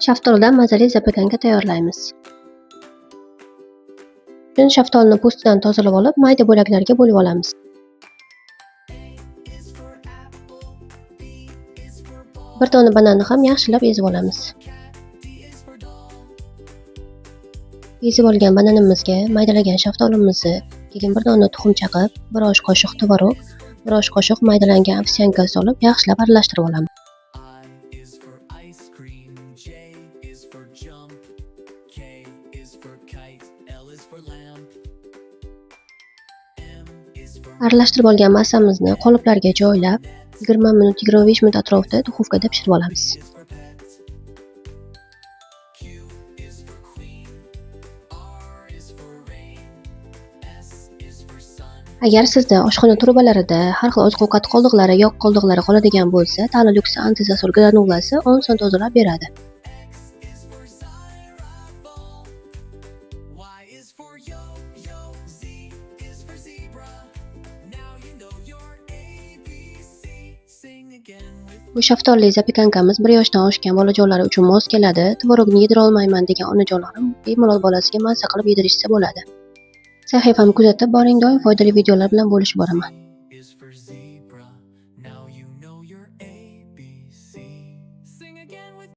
Shaftolidan mazali zapekanka tayyorlaymiz. Uchun shaftolini po'stidan tozalab olib, mayda bo'laklarga bo'lib olamiz. Bir dona bananni ham yaxshilab ezib olamiz. Ezib olgan bananimizga maydalagan shaftolimizni, keyin bir dona tuxum chaqib, bir osh qoshiq tvorog, bir osh qoshiq maydalangan ovsyanka solib yaxshilab aralashtirib olamiz. Aralashtirib olgan massamizni qoliplarga joylab, 20 minut 25 minut atrofida duxovkada pishirib olamiz. Agar sizda oshxona turbalarida har xil oziq-ovqat qoldiqlari, yog' qoldiqlari qoladigan bo'lsa, Tanolux antisasur granulasi oson tozalab beradi. Bu shaftoli zapekankamiz 1 yoshdan oshgan bolajonlar uchun mos keladi. Tvorogni yedira olmayman degan onajonlarim bemalol bolasiga mazza qilib yedirishsa bo'ladi. Sahifamni kuzatib boring, doim foydali videolar bilan bo'lishib boraman.